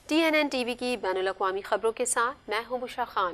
TNN TV کی بین الاقوامی خبروں کے ساتھ میں ہوں بشرا خان۔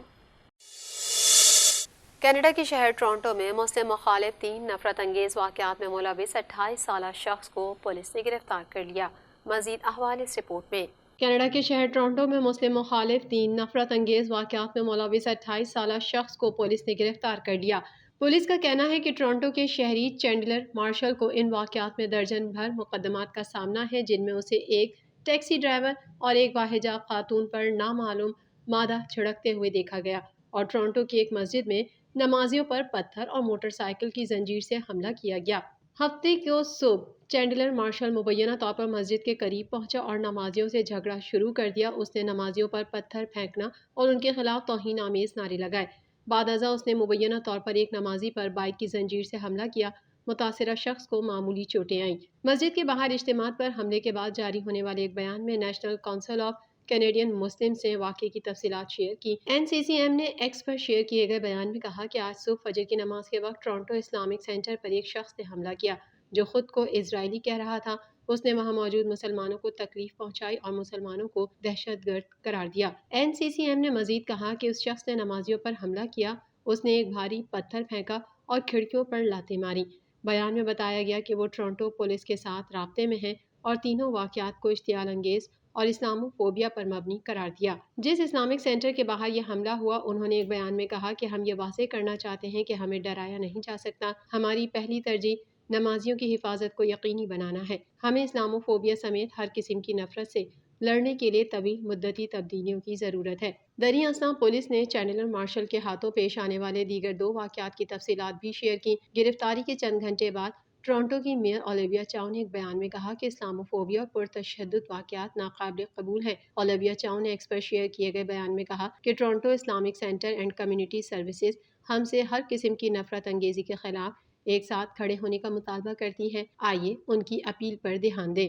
کینیڈا کے شہر ٹورانٹو میں مسلم مخالف 3 نفرت انگیز واقعات میں ملوث 28 سالہ شخص کو پولیس نے گرفتار کر لیا۔ مزید احوال اس رپورٹ میں۔ کینیڈا کے شہر ٹورانٹو میں مسلم مخالف 3 نفرت انگیز واقعات میں ملوث 28 سالہ شخص کو پولیس نے گرفتار کر لیا۔ پولیس کا کہنا ہے کہ ٹورانٹو کے شہری چینڈلر مارشل کو ان واقعات میں درجن بھر مقدمات کا سامنا ہے، جن میں اسے ایک ٹیکسی ڈرائیور اور ایک باحجاب خاتون پر نامعلوم مادہ چھڑکتے ہوئے دیکھا گیا اور ٹورانٹو کی ایک مسجد میں نمازیوں پر پتھر اور موٹر سائیکل کی زنجیر سے حملہ کیا گیا۔ ہفتے کو صبح چینڈلر مارشل مبینہ طور پر مسجد کے قریب پہنچا اور نمازیوں سے جھگڑا شروع کر دیا۔ اس نے نمازیوں پر پتھر پھینکنا اور ان کے خلاف توہین آمیز نعرے لگائے۔ بعد ازاں اس نے مبینہ طور پر ایک نمازی پر بائک کی زنجیر سے حملہ کیا۔ متاثرہ شخص کو معمولی چوٹیں آئیں۔ مسجد کے باہر اجتماعات پر حملے کے بعد جاری ہونے والے ایک بیان میں national council of Canadian Muslims نے واقعے کی تفصیلات شیئر کی۔ NCCM نے ایکس پر شیئر کیے گئے بیان میں کہا کہ آج صبح فجر کی نماز کے وقت ٹورانٹو اسلامک سینٹر پر ایک شخص نے حملہ کیا جو خود کو اسرائیلی کہہ رہا تھا۔ اس نے وہاں موجود مسلمانوں کو تکلیف پہنچائی اور مسلمانوں کو دہشت گرد قرار دیا۔ NCCM نے مزید کہا کہ اس شخص نے نمازیوں پر حملہ کیا، اس نے ایک بھاری پتھر پھینکا اور کھڑکیوں پر لاتیں ماری۔ بیان میں بتایا گیا کہ وہ ٹورانٹو پولیس کے ساتھ رابطے میں ہیں اور تینوں واقعات کو اشتعال انگیز اور اسلامو فوبیا پر مبنی قرار دیا۔ جس اسلامک سینٹر کے باہر یہ حملہ ہوا، انہوں نے ایک بیان میں کہا کہ ہم یہ واضح کرنا چاہتے ہیں کہ ہمیں ڈرایا نہیں جا سکتا۔ ہماری پہلی ترجیح نمازیوں کی حفاظت کو یقینی بنانا ہے۔ ہمیں اسلامو فوبیا سمیت ہر قسم کی نفرت سے لڑنے کے لیے طویل مدتی تبدیلیوں کی ضرورت ہے۔ دریں اثنا پولیس نے چینڈلر مارشل کے ہاتھوں پیش آنے والے دیگر 2 واقعات کی تفصیلات بھی شیئر کی۔ گرفتاری کے چند گھنٹے بعد ٹورانٹو کی میئر اولیویا چاؤ نے ایک بیان میں کہا کہ اسلامو فوبیا اور پرتشدد واقعات ناقابل قبول ہیں۔ اولیویا چاؤ نے ایکس پر شیئر کیے گئے بیان میں کہا کہ Toronto Islamic centre and community services ہم سے ہر قسم کی نفرت انگیزی کے خلاف ایک ساتھ کھڑے ہونے کا مطالبہ کرتی ہے۔ آئیے ان کی اپیل پر دھیان دیں۔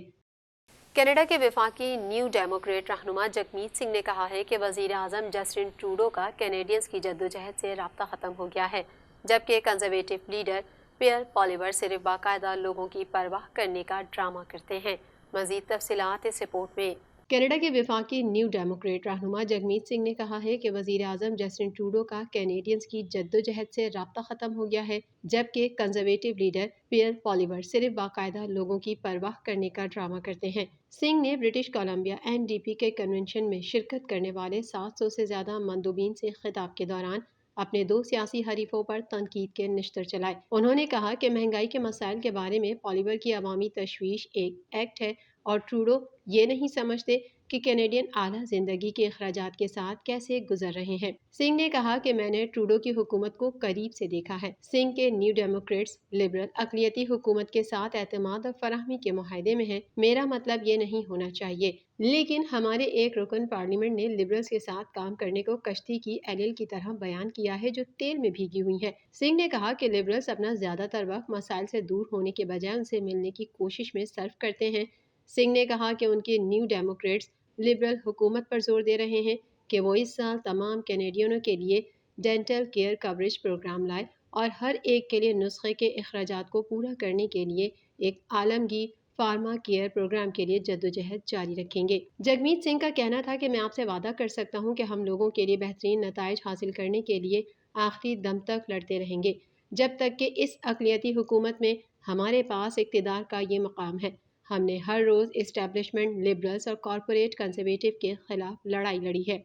کینیڈا کے وفاقی نیو ڈیموکریٹ رہنما جگمیت سنگھ نے کہا ہے کہ وزیر اعظم جسٹن ٹروڈو کا کینیڈینز کی جدوجہد سے رابطہ ختم ہو گیا ہے، جبکہ کنزرویٹو لیڈر پیئر پالیور صرف باقاعدہ لوگوں کی پرواہ کرنے کا ڈرامہ کرتے ہیں۔ مزید تفصیلات اس رپورٹ میں۔ کینیڈا کے وفاقی نیو ڈیموکریٹ رہنما جگمیت سنگھ نے کہا ہے کہ وزیر اعظم جسٹن ٹروڈو کا کینیڈینز کی جدوجہد سے رابطہ ختم ہو گیا ہے، جبکہ کنزرویٹو لیڈر پیئر پالیور صرف باقاعدہ لوگوں کی پرواہ کرنے کا ڈرامہ کرتے ہیں۔ سنگھ نے برٹش کولمبیا NDP کے کنونشن میں شرکت کرنے والے 700 سے زیادہ مندوبین سے خطاب کے دوران اپنے 2 سیاسی حریفوں پر تنقید کے نشتر چلائے۔ انہوں نے کہا کہ مہنگائی کے مسائل کے بارے میں پالیور کی عوامی تشویش ایک ایکٹ ہے اور ٹروڈو یہ نہیں سمجھتے کہ کینیڈین اعلیٰ زندگی کے اخراجات کے ساتھ کیسے گزر رہے ہیں۔ سنگھ نے کہا کہ میں نے ٹروڈو کی حکومت کو قریب سے دیکھا ہے۔ سنگھ کے نیو ڈیموکریٹس لبرل اقلیتی حکومت کے ساتھ اعتماد اور فراہمی کے معاہدے میں ہیں۔ میرا مطلب یہ نہیں ہونا چاہیے، لیکن ہمارے ایک رکن پارلیمنٹ نے لبرلز کے ساتھ کام کرنے کو کشتی کی ایلیل کی طرح بیان کیا ہے جو تیل میں بھیگی ہوئی ہے۔ سنگھ نے کہا کہ لبرلز اپنا زیادہ تر وقت مسائل سے دور ہونے کے بجائے ان سے ملنے کی کوشش میں صرف کرتے ہیں۔ سنگھ نے کہا کہ ان کے نیو ڈیموکریٹس لبرل حکومت پر زور دے رہے ہیں کہ وہ اس سال تمام کینیڈینوں کے لیے ڈینٹل کیئر کوریج پروگرام لائے اور ہر ایک کے لیے نسخے کے اخراجات کو پورا کرنے کے لیے ایک عالمگیر فارما کیئر پروگرام کے لیے جدوجہد جاری رکھیں گے۔ جگمیت سنگھ کا کہنا تھا کہ میں آپ سے وعدہ کر سکتا ہوں کہ ہم لوگوں کے لیے بہترین نتائج حاصل کرنے کے لیے آخری دم تک لڑتے رہیں گے، جب تک کہ اس اقلیتی حکومت میں ہمارے پاس اقتدار کا یہ مقام ہے۔ ہم نے ہر روز اسٹیبلشمنٹ لبرلز اور کارپوریٹ کنزرویٹو کے خلاف لڑائی لڑی ہے۔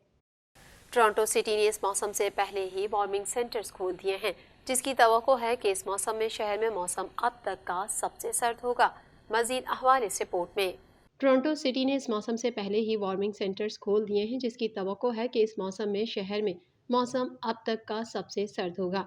ٹورانٹو سٹی نے اس موسم سے پہلے ہی وارمنگ سینٹرز کھول دیے ہیں، جس کی توقع ہے کہ اس موسم میں شہر میں موسم اب تک کا سب سے سرد ہوگا۔ مزید احوال اس رپورٹ میں۔ ٹورانٹو سٹی نے اس موسم سے پہلے ہی وارمنگ سینٹرز کھول دیے ہیں، جس کی توقع ہے کہ اس موسم میں شہر میں موسم اب تک کا سب سے سرد ہوگا۔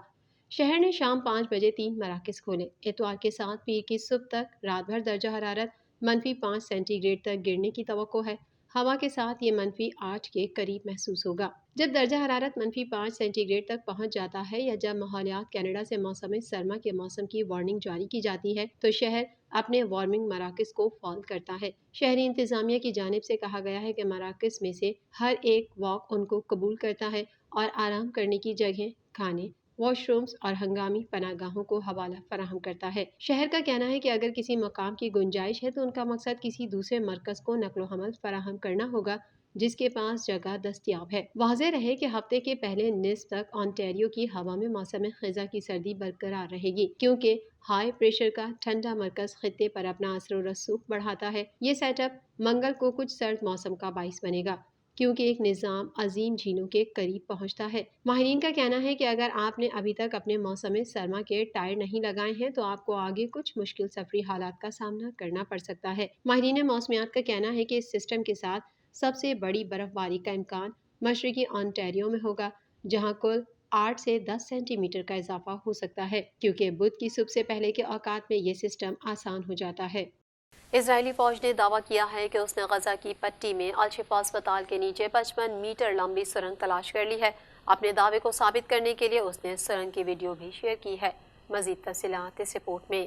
شہر نے شام 5 بجے 3 مراکز کھولے۔ اتوار کے ساتھ پیر کی صبح تک رات بھر درجہ حرارت -5 سینٹی گریڈ تک گرنے کی توقع ہے۔ ہوا کے ساتھ یہ -8 کے قریب محسوس ہوگا۔ جب درجہ حرارت -5 سینٹی گریڈ تک پہنچ جاتا ہے یا جب ماحولیات کینیڈا سے موسم سرما کے موسم کی وارننگ جاری کی جاتی ہے تو شہر اپنے وارمنگ مراکز کو فعال کرتا ہے۔ شہری انتظامیہ کی جانب سے کہا گیا ہے کہ مراکز میں سے ہر ایک واک ان کو قبول کرتا ہے اور آرام کرنے کی جگہیں، کھانے، واش رومز اور ہنگامی پناہ گاہوں کو حوالہ فراہم کرتا ہے۔ شہر کا کہنا ہے کہ اگر کسی مقام کی گنجائش ہے تو ان کا مقصد کسی دوسرے مرکز کو نقل و حمل فراہم کرنا ہوگا جس کے پاس جگہ دستیاب ہے۔ واضح رہے کہ ہفتے کے پہلے نصف تک آنٹیریو کی ہوا میں موسم خزاں کی سردی برقرار رہے گی، کیونکہ ہائی پریشر کا ٹھنڈا مرکز خطے پر اپنا اثر و رسوخ بڑھاتا ہے۔ یہ سیٹ اپ منگل کو کچھ سرد موسم کا باعث بنے گا، کیونکہ ایک نظام عظیم جھیلوں کے قریب پہنچتا ہے۔ ماہرین کا کہنا ہے کہ اگر آپ نے ابھی تک اپنے موسم سرما کے ٹائر نہیں لگائے ہیں تو آپ کو آگے کچھ مشکل سفری حالات کا سامنا کرنا پڑ سکتا ہے۔ ماہرین موسمیات کا کہنا ہے کہ اس سسٹم کے ساتھ سب سے بڑی برف باری کا امکان مشرقی آنٹیریو میں ہوگا، جہاں کل 8 سے 10 سینٹی میٹر کا اضافہ ہو سکتا ہے، کیونکہ بدھ کی صبح سے پہلے کے اوقات میں یہ سسٹم آسان ہو جاتا ہے۔ اسرائیلی فوج نے دعویٰ کیا ہے کہ اس نے غزہ کی پٹی میں الشفا اسپتال کے نیچے 55 میٹر لمبی سرنگ تلاش کر لی ہے۔ اپنے دعوے کو ثابت کرنے کے لیے اس نے سرنگ کی ویڈیو بھی شیئر کی ہے۔ مزید تفصیلات اس رپورٹ میں۔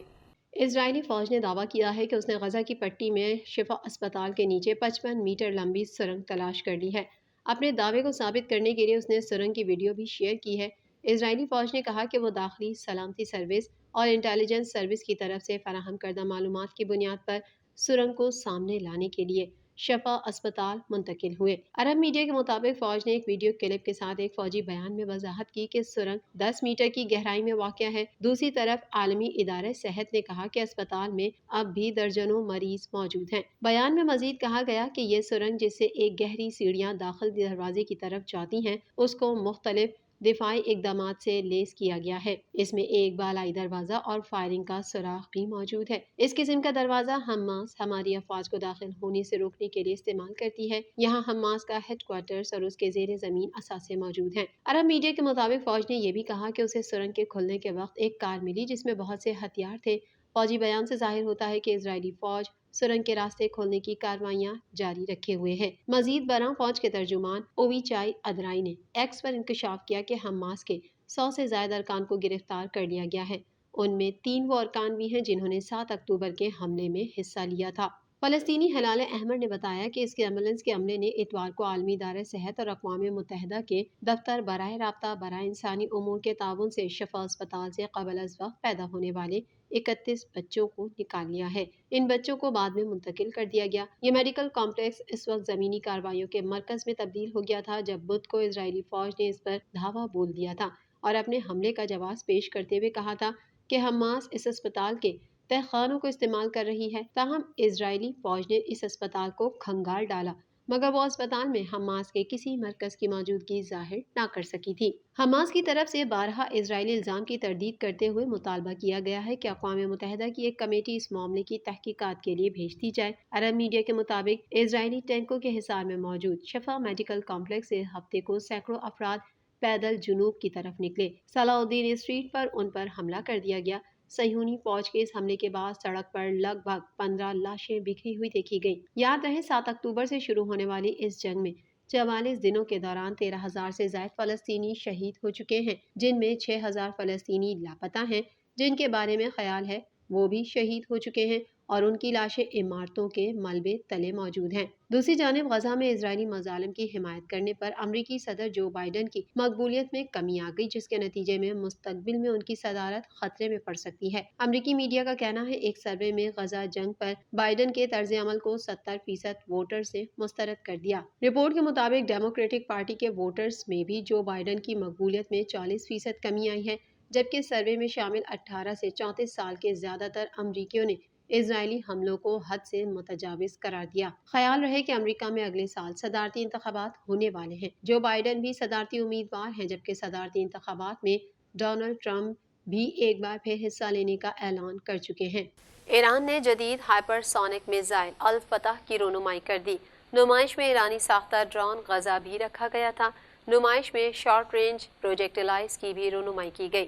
اسرائیلی فوج نے دعویٰ کیا ہے کہ اس نے غزہ کی پٹی میں شفا اسپتال کے نیچے 55 میٹر لمبی سرنگ تلاش کر لی ہے۔ اپنے دعوے کو ثابت کرنے کے لیے اس نے سرنگ کی ویڈیو بھی شیئر کی ہے۔ اسرائیلی فوج نے کہا کہ وہ داخلی سلامتی سروس اور انٹیلیجنس سروس کی طرف سے فراہم کردہ معلومات کی بنیاد پر سرنگ کو سامنے لانے کے لیے شفا اسپتال منتقل ہوئے۔ عرب میڈیا کے مطابق فوج نے ایک ویڈیو کلپ کے ساتھ ایک فوجی بیان میں وضاحت کی کہ سرنگ 10 میٹر کی گہرائی میں واقع ہے۔ دوسری طرف عالمی ادارہ صحت نے کہا کہ اسپتال میں اب بھی درجنوں مریض موجود ہیں۔ بیان میں مزید کہا گیا کہ یہ سرنگ، جس سے ایک گہری سیڑھیاں داخل دروازے کی طرف جاتی ہیں، اس کو مختلف دفاعی اقدامات سے لیس کیا گیا ہے۔ اس میں ایک بالائی دروازہ اور فائرنگ کا سوراخ بھی موجود ہے۔ اس قسم کا دروازہ حماس ہماری افواج کو داخل ہونے سے روکنے کے لیے استعمال کرتی ہے۔ یہاں حماس کا ہیڈ کوارٹرز اور اس کے زیر زمین اثاثے موجود ہیں۔ عرب میڈیا کے مطابق فوج نے یہ بھی کہا کہ اسے سرنگ کے کھلنے کے وقت ایک کار ملی جس میں بہت سے ہتھیار تھے۔ فوجی بیان سے ظاہر ہوتا ہے کہ اسرائیلی فوج سرنگ کے راستے کھولنے کی کارروائیاں جاری رکھے ہوئے ہیں۔ مزید برآں فوج کے ترجمان اویچائی ادرائی نے ایکس پر انکشاف کیا کہ حماس کے 100 سے زائد ارکان کو گرفتار کر لیا گیا ہے۔ ان میں 3 وہ ارکان بھی ہیں جنہوں نے 7 اکتوبر کے حملے میں حصہ لیا تھا۔ فلسطینی ہلال احمر نے بتایا کہ اس کے ایمبولینس کے عملے نے اتوار کو عالمی ادارہ صحت اور اقوام متحدہ کے دفتر براہ رابطہ برائے انسانی امور کے تعاون سے شفا اسپتال سے قبل از وقت پیدا ہونے والے 31 بچوں کو نکال لیا ہے۔ ان بچوں کو بعد میں منتقل کر دیا گیا۔ یہ میڈیکل کمپلیکس اس وقت زمینی کارروائیوں کے مرکز میں تبدیل ہو گیا تھا جب بدھ کو اسرائیلی فوج نے اس پر دھاوا بول دیا تھا اور اپنے حملے کا جواز پیش کرتے ہوئے کہا تھا کہ حماس اس اسپتال کے تہ خانوں کو استعمال کر رہی ہے۔ تاہم اسرائیلی فوج نے اس اسپتال کو کھنگال ڈالا، مگر وہ اسپتال میں حماس کے کسی مرکز کی موجودگی ظاہر نہ کر سکی تھی۔ حماس کی طرف سے بارہا اسرائیلی الزام کی تردید کرتے ہوئے مطالبہ کیا گیا ہے کہ اقوام متحدہ کی ایک کمیٹی اس معاملے کی تحقیقات کے لیے بھیج دی جائے۔ عرب میڈیا کے مطابق اسرائیلی ٹینکوں کے حصار میں موجود شفا میڈیکل کمپلیکس سے ہفتے کو سینکڑوں افراد پیدل جنوب کی طرف نکلے۔ صلاح الدین اسٹریٹ پر ان پر حملہ کر دیا گیا۔ صہیونی فوج کے اس حملے کے بعد سڑک پر لگ بھگ 15 لاشیں بکھری ہوئی دیکھی گئیں۔ یاد رہے 7 اکتوبر سے شروع ہونے والی اس جنگ میں 44 دنوں کے دوران 13,000 سے زائد فلسطینی شہید ہو چکے ہیں، جن میں 6,000 فلسطینی لاپتہ ہیں جن کے بارے میں خیال ہے وہ بھی شہید ہو چکے ہیں اور ان کی لاشیں عمارتوں کے ملبے تلے موجود ہیں۔ دوسری جانب غزہ میں اسرائیلی مظالم کی حمایت کرنے پر امریکی صدر جو بائیڈن کی مقبولیت میں کمی آ گئی، جس کے نتیجے میں مستقبل میں ان کی صدارت خطرے میں پڑ سکتی ہے۔ امریکی میڈیا کا کہنا ہے ایک سروے میں غزہ جنگ پر بائیڈن کے طرز عمل کو 70% ووٹرز نے مسترد کر دیا۔ رپورٹ کے مطابق ڈیموکریٹک پارٹی کے ووٹرز میں بھی جو بائیڈن کی مقبولیت میں 40% کمی آئی ہے، جبکہ سروے میں شامل 18 سے 34 سال کے زیادہ تر امریکیوں نے اسرائیلی حملوں کو حد سے متجاوز قرار دیا۔ خیال رہے کہ امریکہ میں اگلے سال صدارتی انتخابات ہونے والے ہیں۔ جو بائیڈن بھی صدارتی امیدوار ہیں، جبکہ صدارتی انتخابات میں ڈونلڈ ٹرمپ بھی ایک بار پھر حصہ لینے کا اعلان کر چکے ہیں۔ ایران نے جدید ہائپر سونک میزائل الفتح کی رونمائی کر دی۔ نمائش میں ایرانی ساختہ ڈرون غزہ بھی رکھا گیا تھا۔ نمائش میں شارٹ رینج پروجیکٹائلز کی بھی رونمائی کی گئی۔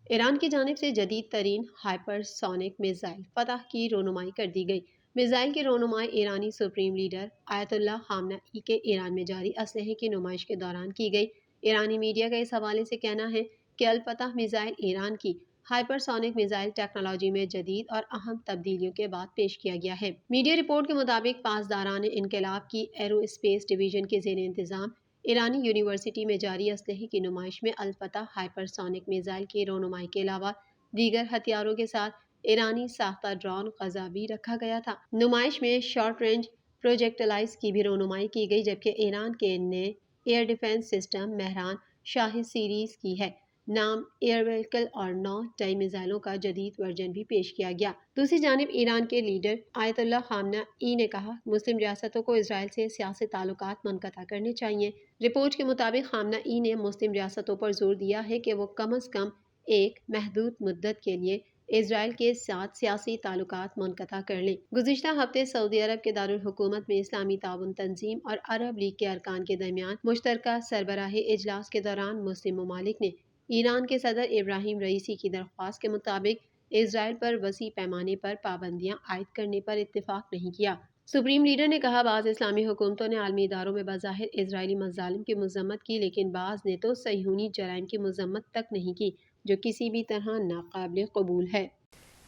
ایران کی جانب سے جدید ترین ہائپر سونک میزائل فتح کی رونمائی کر دی گئی۔ میزائل کی رونمائی ایرانی سپریم لیڈر آیت اللہ خامنہ ای کے ایران میں جاری اسلحے کی نمائش کے دوران کی گئی۔ ایرانی میڈیا کا اس حوالے سے کہنا ہے کہ الفتح میزائل ایران کی ہائپر سونک میزائل ٹیکنالوجی میں جدید اور اہم تبدیلیوں کے بعد پیش کیا گیا ہے۔ میڈیا رپورٹ کے مطابق پاسداران انقلاب کی ایرو اسپیس ڈویژن کے زیر انتظام ایرانی یونیورسٹی میں جاری اسلحے کی نمائش میں الفتح ہائپر سونک میزائل کی رونمائی کے علاوہ دیگر ہتھیاروں کے ساتھ ایرانی ساختہ ڈرون غزہ بھی رکھا گیا تھا۔ نمائش میں شارٹ رینج پروجیکٹلائز کی بھی رونمائی کی گئی، جبکہ ایران کے نئے ایئر ڈیفنس سسٹم مہران شاہد سیریز کی ہے نام ایئر وہیکل اور 9 ٹئی میزائلوں کا جدید ورژن بھی پیش کیا گیا۔ دوسری جانب ایران کے لیڈر آیت اللہ خامنہ ای نے کہا مسلم ریاستوں کو اسرائیل سے سیاسی تعلقات منقطع کرنے چاہیے۔ رپورٹ کے مطابق خامنہ ای نے مسلم ریاستوں پر زور دیا ہے کہ وہ کم از کم ایک محدود مدت کے لیے اسرائیل کے ساتھ سیاسی تعلقات منقطع کر لیں۔ گزشتہ ہفتے سعودی عرب کے دارالحکومت میں اسلامی تعاون تنظیم اور عرب لیگ کے ارکان کے درمیان مشترکہ سربراہی اجلاس کے دوران مسلم ممالک نے ایران کے صدر ابراہیم رئیسی کی درخواست کے مطابق اسرائیل پر وسیع پیمانے پر پابندیاں عائد کرنے پر اتفاق نہیں کیا۔ سپریم لیڈر نے کہا بعض اسلامی حکومتوں نے عالمی اداروں میں بظاہر اسرائیلی مظالم کی مذمت کی، لیکن بعض نے تو صہیونی جرائم کی مذمت تک نہیں کی، جو کسی بھی طرح ناقابل قبول ہے۔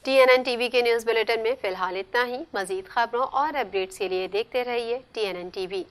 TNN ٹی وی کے نیوز بلیٹن میں فی الحال اتنا ہی۔ مزید خبروں اور اپڈیٹس کے لیے دیکھتے رہیے TNN TV۔